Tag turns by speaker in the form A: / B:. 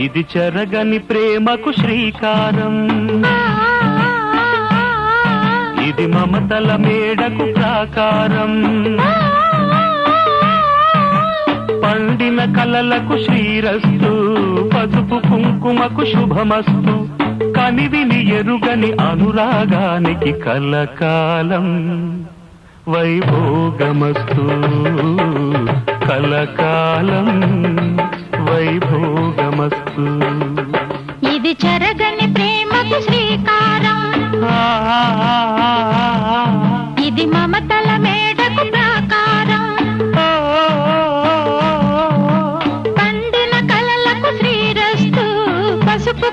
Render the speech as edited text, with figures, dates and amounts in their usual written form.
A: ఇది చెరగని ప్రేమకు శ్రీకారం, ఇది మమతల మేడకు ప్రాకారం, పండిన కలలకు శ్రీరస్తు, పసుపు కుంకుమకు శుభమస్తు, కనివిని ఎరుగని అనురాగానికి కలకాలం వైభోగమస్తు, కలకాలం వైభోగమస్తు.
B: ఇది చెరగని ప్రేమకు శ్రీకారం, ఇది మమతల మేడకు ప్రాకారం, పండిన కలలకు శ్రీరస్తు, పసుపు